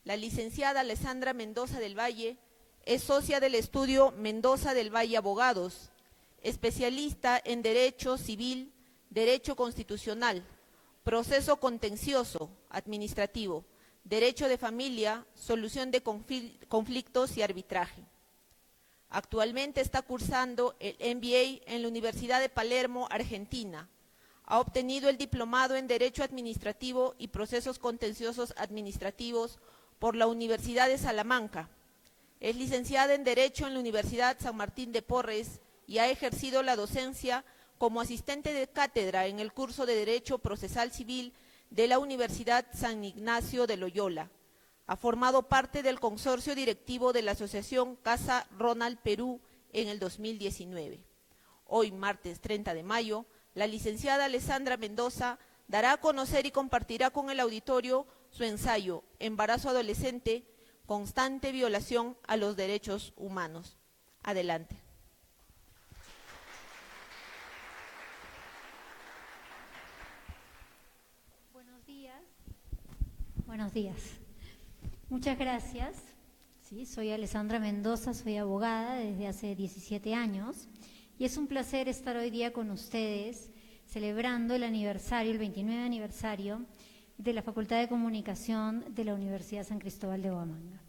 La licenciada Alessandra Mendoza del Valle es socia del estudio Mendoza del Valle Abogados, especialista en Derecho Civil, Derecho Constitucional, Proceso Contencioso Administrativo, Derecho de Familia, Solución de Conflictos y Arbitraje. Actualmente está cursando el MBA en la Universidad de Palermo, Argentina. Ha obtenido el diplomado en Derecho Administrativo y Procesos Contenciosos Administrativos por la Universidad de Salamanca. Es licenciada en Derecho en la Universidad San Martín de Porres y ha ejercido la docencia como asistente de cátedra en el curso de Derecho Procesal Civil de la Universidad San Ignacio de Loyola. Ha formado parte del consorcio directivo de la Asociación Casa Ronald Perú en el 2019. Hoy, martes 30 de mayo, la licenciada Alessandra Mendoza dará a conocer y compartirá con el auditorio su ensayo Embarazo Adolescente, constante violación a los derechos humanos. Adelante. Buenos días. Buenos días. Muchas gracias. Sí, soy Alessandra Mendoza, soy abogada desde hace 17 años y es un placer estar hoy día con ustedes celebrando el aniversario, el 29 aniversario de la Facultad de Comunicación de la Universidad San Cristóbal de Huamanga.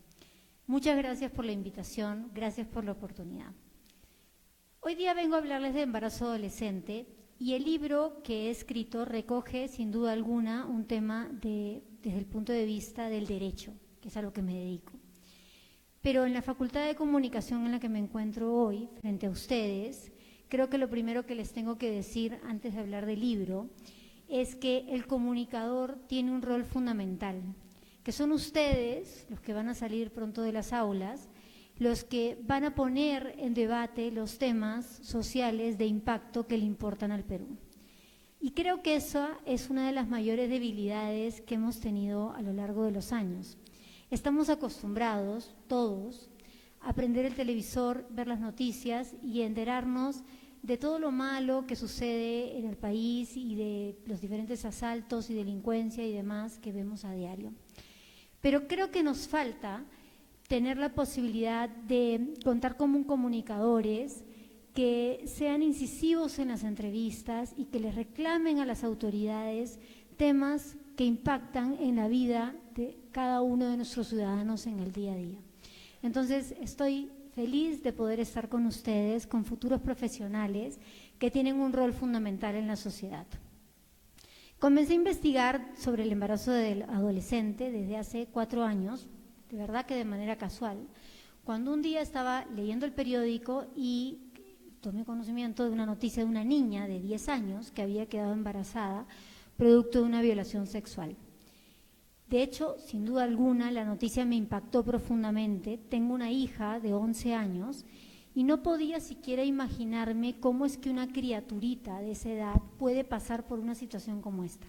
Muchas gracias por la invitación, gracias por la oportunidad. Hoy día vengo a hablarles de embarazo adolescente y el libro que he escrito recoge sin duda alguna un tema desde el punto de vista del derecho, que es a lo que me dedico. Pero en la Facultad de Comunicación en la que me encuentro hoy, frente a ustedes, creo que lo primero que les tengo que decir antes de hablar del libro es que el comunicador tiene un rol fundamental, que son ustedes, los que van a salir pronto de las aulas, los que van a poner en debate los temas sociales de impacto que le importan al Perú. Y creo que esa es una de las mayores debilidades que hemos tenido a lo largo de los años. Estamos acostumbrados, todos, a prender el televisor, ver las noticias y enterarnos de todo lo malo que sucede en el país y de los diferentes asaltos y delincuencia y demás que vemos a diario. Pero creo que nos falta tener la posibilidad de contar como comunicadores que sean incisivos en las entrevistas y que les reclamen a las autoridades temas que impactan en la vida de cada uno de nuestros ciudadanos en el día a día. Entonces, estoy feliz de poder estar con ustedes, con futuros profesionales que tienen un rol fundamental en la sociedad. Comencé a investigar sobre el embarazo del adolescente desde hace 4 años, de verdad que de manera casual, cuando un día estaba leyendo el periódico y tomé conocimiento de una noticia de una niña de 10 años que había quedado embarazada producto de una violación sexual. De hecho, sin duda alguna, la noticia me impactó profundamente. Tengo una hija de 11 años y no podía siquiera imaginarme cómo es que una criaturita de esa edad puede pasar por una situación como esta.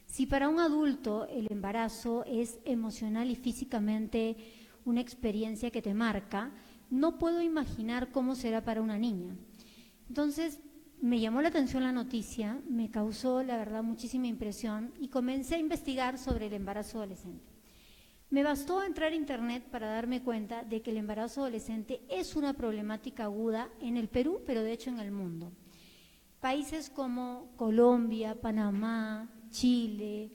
Si para un adulto el embarazo es emocional y físicamente una experiencia que te marca, no puedo imaginar cómo será para una niña. Entonces, me llamó la atención la noticia, me causó, la verdad, muchísima impresión y comencé a investigar sobre el embarazo adolescente. Me bastó entrar a internet para darme cuenta de que el embarazo adolescente es una problemática aguda en el Perú, pero de hecho en el mundo. Países como Colombia, Panamá, Chile,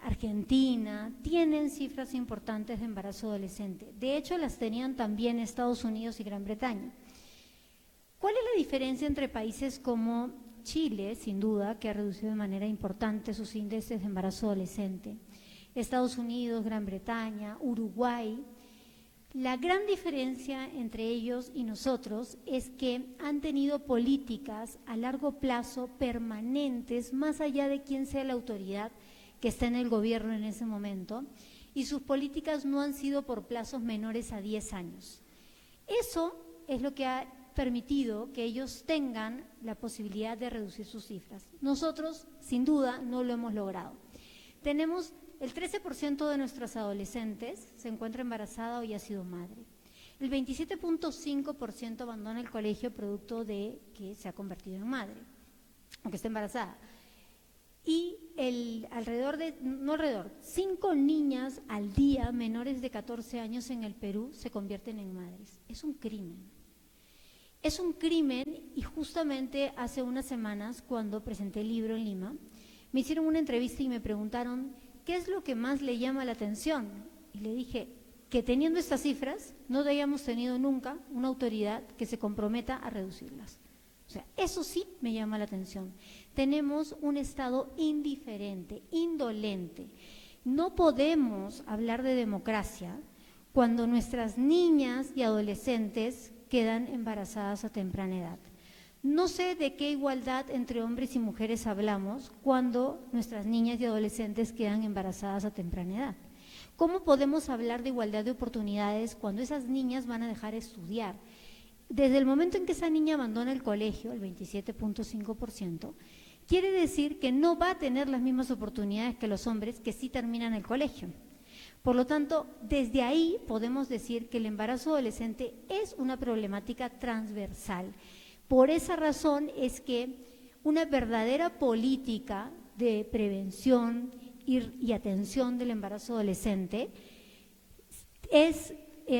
Argentina, tienen cifras importantes de embarazo adolescente. De hecho, las tenían también Estados Unidos y Gran Bretaña. ¿Cuál es la diferencia entre países como Chile, sin duda, que ha reducido de manera importante sus índices de embarazo adolescente, Estados Unidos, Gran Bretaña, Uruguay? La gran diferencia entre ellos y nosotros es que han tenido políticas a largo plazo permanentes, más allá de quién sea la autoridad que está en el gobierno en ese momento, y sus políticas no han sido por plazos menores a 10 años. Eso es lo que ha permitido que ellos tengan la posibilidad de reducir sus cifras. Nosotros, sin duda, no lo hemos logrado. Tenemos el 13% de nuestras adolescentes se encuentra embarazada o ya ha sido madre. El 27.5% abandona el colegio producto de que se ha convertido en madre, aunque esté embarazada. Y no alrededor, 5 niñas al día menores de 14 años en el Perú se convierten en madres. Es un crimen. Es un crimen, y justamente hace unas semanas, cuando presenté el libro en Lima, me hicieron una entrevista y me preguntaron ¿qué es lo que más le llama la atención? Y le dije que teniendo estas cifras no hayamos tenido nunca una autoridad que se comprometa a reducirlas. O sea, eso sí me llama la atención. Tenemos un Estado indiferente, indolente. No podemos hablar de democracia cuando nuestras niñas y adolescentes quedan embarazadas a temprana edad. No sé de qué igualdad entre hombres y mujeres hablamos cuando nuestras niñas y adolescentes quedan embarazadas a temprana edad. ¿Cómo podemos hablar de igualdad de oportunidades cuando esas niñas van a dejar de estudiar? Desde el momento en que esa niña abandona el colegio, el 27.5%, quiere decir que no va a tener las mismas oportunidades que los hombres que sí terminan el colegio. Por lo tanto, desde ahí podemos decir que el embarazo adolescente es una problemática transversal. Por esa razón es que una verdadera política de prevención y atención del embarazo adolescente es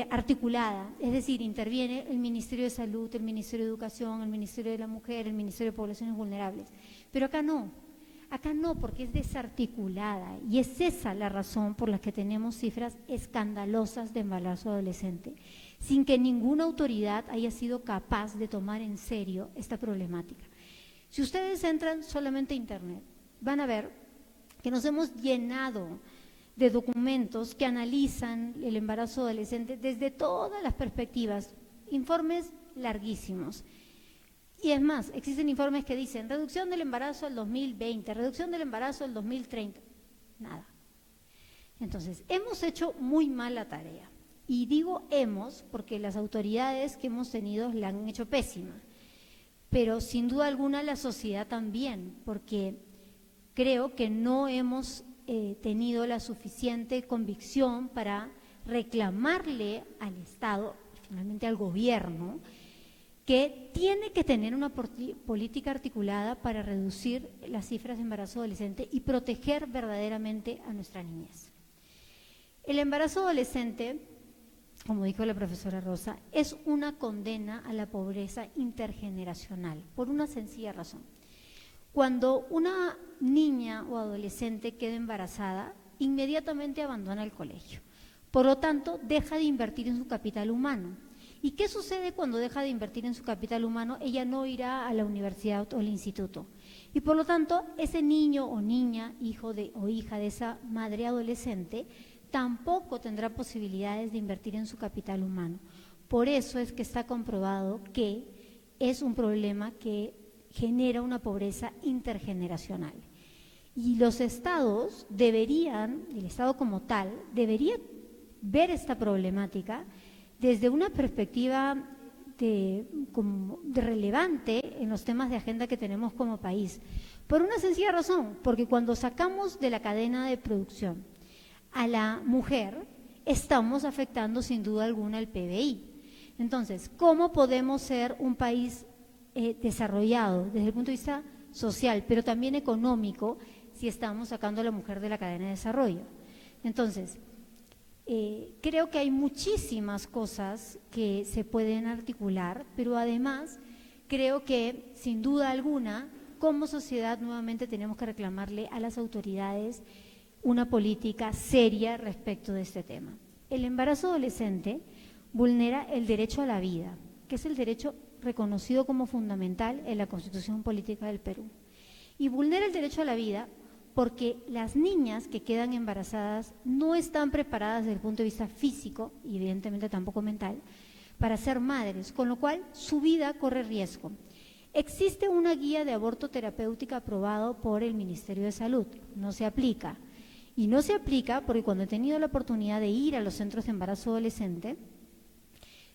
articulada, es decir, interviene el Ministerio de Salud, el Ministerio de Educación, el Ministerio de la Mujer, el Ministerio de Poblaciones Vulnerables. Pero acá no, porque es desarticulada, y es esa la razón por la que tenemos cifras escandalosas de embarazo adolescente, sin que ninguna autoridad haya sido capaz de tomar en serio esta problemática. Si ustedes entran solamente a Internet, van a ver que nos hemos llenado de documentos que analizan el embarazo adolescente desde todas las perspectivas, informes larguísimos. Y es más, existen informes que dicen reducción del embarazo al 2020, reducción del embarazo al 2030, nada. Entonces, hemos hecho muy mal la tarea. Y digo hemos porque las autoridades que hemos tenido la han hecho pésima, pero sin duda alguna la sociedad también, porque creo que no hemos tenido la suficiente convicción para reclamarle al Estado, finalmente al gobierno, que tiene que tener una política articulada para reducir las cifras de embarazo adolescente y proteger verdaderamente a nuestra niñez. El embarazo adolescente, como dijo la profesora Rosa, es una condena a la pobreza intergeneracional, por una sencilla razón. Cuando una niña o adolescente queda embarazada, inmediatamente abandona el colegio. Por lo tanto, deja de invertir en su capital humano. ¿Y qué sucede cuando deja de invertir en su capital humano? Ella no irá a la universidad o al instituto. Y por lo tanto, ese niño o niña, hijo o hija de esa madre adolescente, tampoco tendrá posibilidades de invertir en su capital humano. Por eso es que está comprobado que es un problema que genera una pobreza intergeneracional. Y los estados deberían, el Estado como tal, debería ver esta problemática desde una perspectiva de relevante en los temas de agenda que tenemos como país. Por una sencilla razón, porque cuando sacamos de la cadena de producción a la mujer, estamos afectando sin duda alguna el PBI. Entonces, ¿cómo podemos ser un país desarrollado desde el punto de vista social, pero también económico, si estamos sacando a la mujer de la cadena de desarrollo? Entonces, creo que hay muchísimas cosas que se pueden articular, pero además creo que, sin duda alguna, como sociedad nuevamente tenemos que reclamarle a las autoridades una política seria respecto de este tema. El embarazo adolescente vulnera el derecho a la vida, que es el derecho reconocido como fundamental en la Constitución Política del Perú. Y vulnera el derecho a la vida porque las niñas que quedan embarazadas no están preparadas desde el punto de vista físico, y evidentemente tampoco mental, para ser madres, con lo cual su vida corre riesgo. Existe una guía de aborto terapéutica aprobado por el Ministerio de Salud, no se aplica. Y no se aplica porque cuando he tenido la oportunidad de ir a los centros de embarazo adolescente,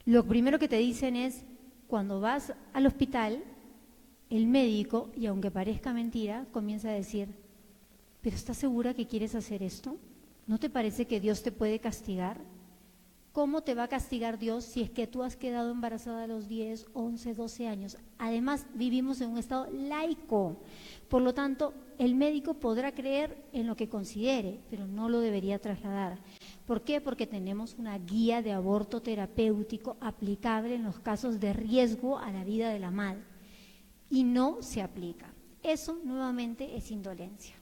lo primero que te dicen es, cuando vas al hospital, el médico, y aunque parezca mentira, comienza a decir, ¿pero estás segura que quieres hacer esto? ¿No te parece que Dios te puede castigar? ¿cómo te va a castigar Dios si es que tú has quedado embarazada a los 10, 11, 12 años? Además, vivimos en un estado laico. Por lo tanto, el médico podrá creer en lo que considere, pero no lo debería trasladar. ¿Por qué? Porque tenemos una guía de aborto terapéutico aplicable en los casos de riesgo a la vida de la madre. Y no se aplica. Eso, nuevamente, es indolencia.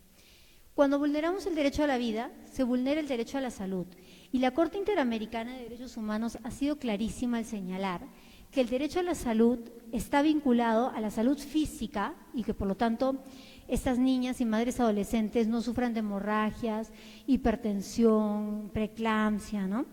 Cuando vulneramos el derecho a la vida, se vulnera el derecho a la salud. Y la Corte Interamericana de Derechos Humanos ha sido clarísima al señalar que el derecho a la salud está vinculado a la salud física y que, por lo tanto, estas niñas y madres adolescentes no sufran de hemorragias, hipertensión, preeclampsia, ¿no?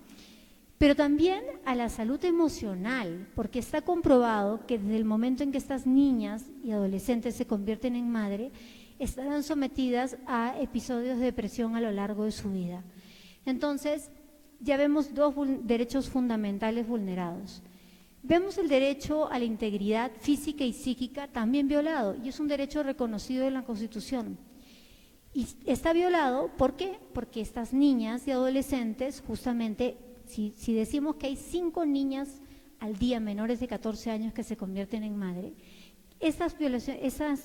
Pero también a la salud emocional, porque está comprobado que desde el momento en que estas niñas y adolescentes se convierten en madre, estarán sometidas a episodios de depresión a lo largo de su vida. Entonces, ya vemos dos derechos fundamentales vulnerados. Vemos el derecho a la integridad física y psíquica también violado, y es un derecho reconocido en la Constitución. Y está violado, ¿por qué? Porque estas niñas y adolescentes, justamente, si decimos que hay 5 niñas al día menores de 14 años que se convierten en madre, esas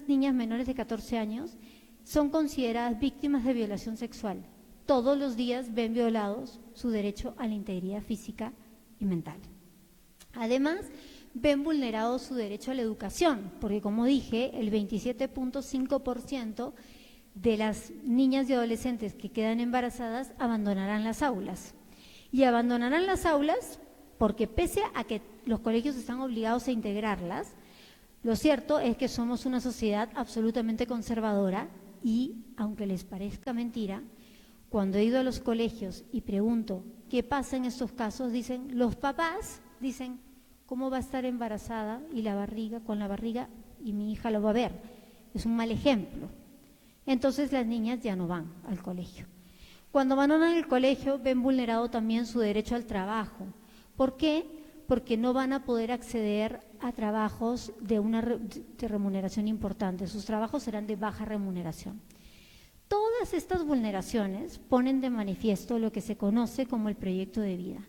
niñas menores de 14 años son consideradas víctimas de violación sexual. Todos los días ven violados su derecho a la integridad física y mental. Además, ven vulnerado su derecho a la educación, porque como dije, el 27.5% de las niñas y adolescentes que quedan embarazadas abandonarán las aulas. Y abandonarán las aulas porque pese a que los colegios están obligados a integrarlas, lo cierto es que somos una sociedad absolutamente conservadora y, aunque les parezca mentira, cuando he ido a los colegios y pregunto qué pasa en estos casos, los papás dicen, ¿cómo va a estar embarazada y con la barriga y mi hija lo va a ver? Es un mal ejemplo. Entonces las niñas ya no van al colegio. Cuando abandonan el colegio ven vulnerado también su derecho al trabajo. ¿Por qué? Porque no van a poder acceder a trabajos de remuneración importante. Sus trabajos serán de baja remuneración. Todas estas vulneraciones ponen de manifiesto lo que se conoce como el proyecto de vida,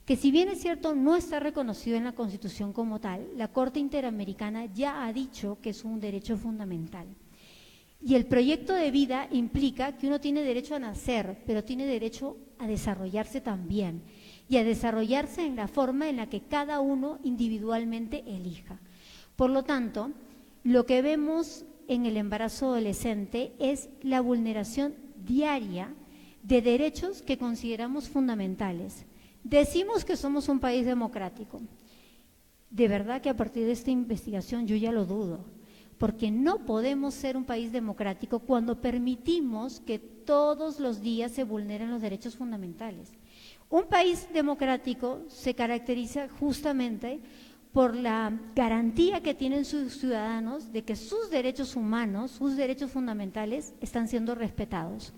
que si bien es cierto no está reconocido en la Constitución como tal, la Corte Interamericana ya ha dicho que es un derecho fundamental. Y el proyecto de vida implica que uno tiene derecho a nacer, pero tiene derecho a desarrollarse también, y a desarrollarse en la forma en la que cada uno individualmente elija. Por lo tanto, lo que vemos en el embarazo adolescente es la vulneración diaria de derechos que consideramos fundamentales. Decimos que somos un país democrático. De verdad que a partir de esta investigación yo ya lo dudo, porque no podemos ser un país democrático cuando permitimos que todos los días se vulneren los derechos fundamentales. Un país democrático se caracteriza justamente por la garantía que tienen sus ciudadanos de que sus derechos humanos, sus derechos fundamentales están siendo respetados.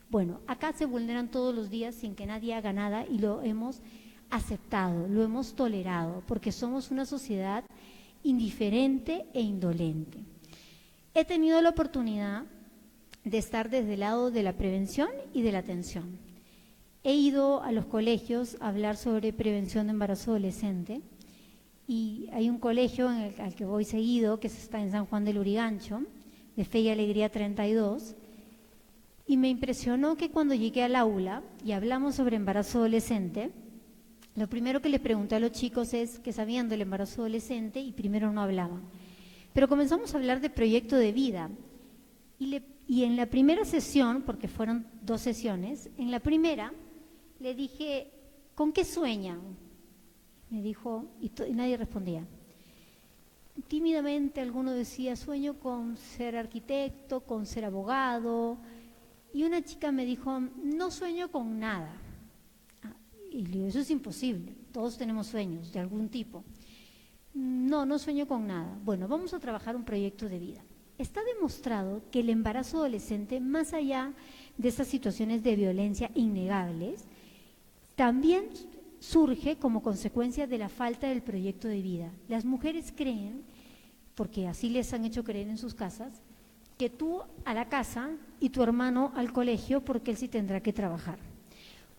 Bueno, acá se vulneran todos los días sin que nadie haga nada y lo hemos aceptado, lo hemos tolerado, porque somos una sociedad indiferente e indolente. He tenido la oportunidad de estar desde el lado de la prevención y de la atención. He ido a los colegios a hablar sobre prevención de embarazo adolescente y hay un colegio al que voy seguido, que está en San Juan del Lurigancho, de Fe y Alegría 32, y me impresionó que cuando llegué al aula y hablamos sobre embarazo adolescente, lo primero que les pregunté a los chicos es que sabían del embarazo adolescente y primero no hablaban. Pero comenzamos a hablar de proyecto de vida y en la primera sesión, porque fueron 2 sesiones, en la primera le dije, ¿con qué sueñan? Me dijo, y nadie respondía. Tímidamente alguno decía, sueño con ser arquitecto, con ser abogado, y una chica me dijo, no sueño con nada. Y le digo, eso es imposible, todos tenemos sueños de algún tipo. No sueño con nada. Bueno, vamos a trabajar un proyecto de vida. Está demostrado que el embarazo adolescente, más allá de esas situaciones de violencia innegables, también surge como consecuencia de la falta del proyecto de vida. Las mujeres creen, porque así les han hecho creer en sus casas, que tú a la casa y tu hermano al colegio porque él sí tendrá que trabajar.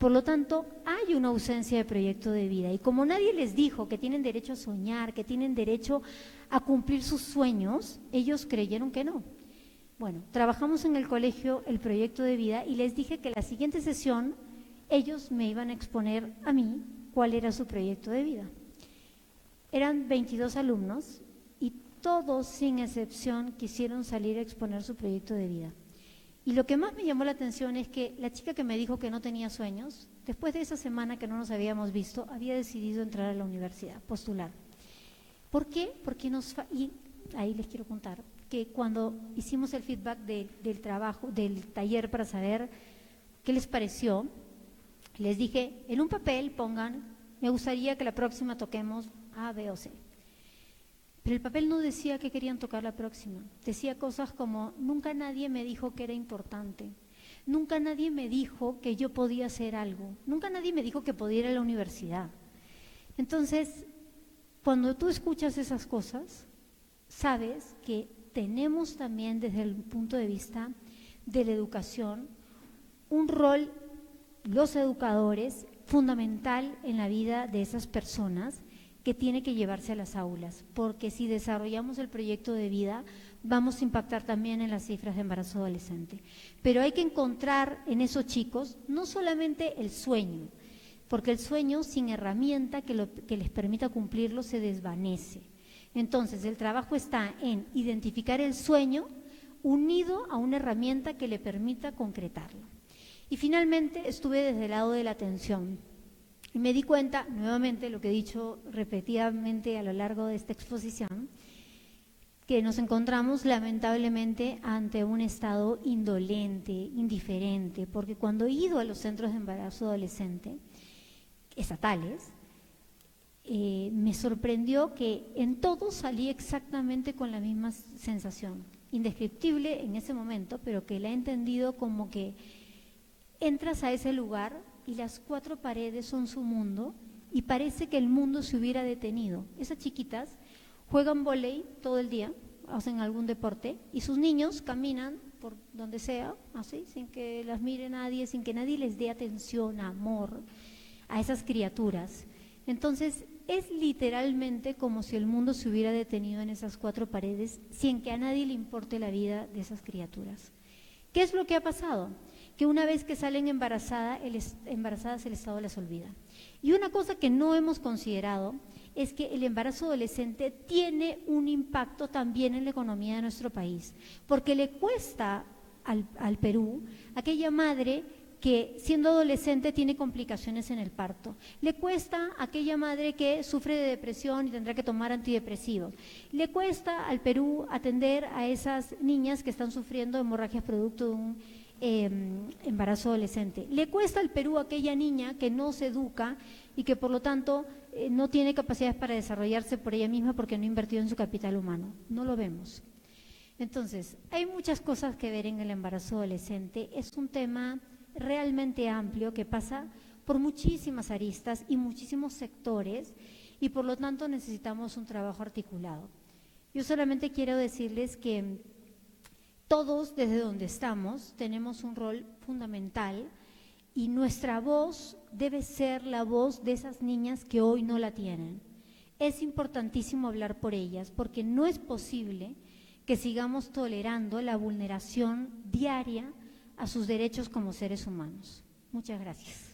Por lo tanto, hay una ausencia de proyecto de vida. Y como nadie les dijo que tienen derecho a soñar, que tienen derecho a cumplir sus sueños, ellos creyeron que no. Bueno, trabajamos en el colegio el proyecto de vida y les dije que la siguiente sesión ellos me iban a exponer a mí cuál era su proyecto de vida. Eran 22 alumnos y todos, sin excepción, quisieron salir a exponer su proyecto de vida. Y lo que más me llamó la atención es que la chica que me dijo que no tenía sueños, después de esa semana que no nos habíamos visto, había decidido entrar a la universidad, postular. ¿Por qué? Porque y ahí les quiero contar que cuando hicimos el feedback del trabajo, del taller para saber qué les pareció, les dije, en un papel pongan, me gustaría que la próxima toquemos A, B o C. Pero el papel no decía que querían tocar la próxima. Decía cosas como, nunca nadie me dijo que era importante. Nunca nadie me dijo que yo podía hacer algo. Nunca nadie me dijo que podía ir a la universidad. Entonces, cuando tú escuchas esas cosas, sabes que tenemos también desde el punto de vista de la educación un rol, los educadores, fundamental en la vida de esas personas que tiene que llevarse a las aulas, porque si desarrollamos el proyecto de vida, vamos a impactar también en las cifras de embarazo adolescente. Pero hay que encontrar en esos chicos no solamente el sueño, porque el sueño sin herramienta que les permita cumplirlo se desvanece. Entonces, el trabajo está en identificar el sueño unido a una herramienta que le permita concretarlo. Y finalmente estuve desde el lado de la atención. Y me di cuenta, nuevamente, lo que he dicho repetidamente a lo largo de esta exposición, que nos encontramos lamentablemente ante un estado indolente, indiferente, porque cuando he ido a los centros de embarazo adolescente estatales, me sorprendió que en todos salí exactamente con la misma sensación, indescriptible en ese momento, pero que la he entendido como que entras a ese lugar y las 4 paredes son su mundo y parece que el mundo se hubiera detenido. Esas chiquitas juegan vóley todo el día, hacen algún deporte y sus niños caminan por donde sea, así, sin que las mire nadie, sin que nadie les dé atención, amor a esas criaturas. Entonces, es literalmente como si el mundo se hubiera detenido en esas 4 paredes sin que a nadie le importe la vida de esas criaturas. ¿Qué es lo que ha pasado? Que una vez que salen embarazadas, el Estado las olvida. Y una cosa que no hemos considerado es que el embarazo adolescente tiene un impacto también en la economía de nuestro país, porque le cuesta al Perú aquella madre que siendo adolescente tiene complicaciones en el parto. Le cuesta a aquella madre que sufre de depresión y tendrá que tomar antidepresivos. Le cuesta al Perú atender a esas niñas que están sufriendo hemorragias producto de un embarazo adolescente. Le cuesta al Perú a aquella niña que no se educa y que por lo tanto no tiene capacidades para desarrollarse por ella misma porque no ha invertido en su capital humano. No lo vemos. Entonces, hay muchas cosas que ver en el embarazo adolescente. Es un tema realmente amplio que pasa por muchísimas aristas y muchísimos sectores y por lo tanto necesitamos un trabajo articulado. Yo solamente quiero decirles que todos desde donde estamos tenemos un rol fundamental y nuestra voz debe ser la voz de esas niñas que hoy no la tienen. Es importantísimo hablar por ellas porque no es posible que sigamos tolerando la vulneración diaria a sus derechos como seres humanos. Muchas gracias.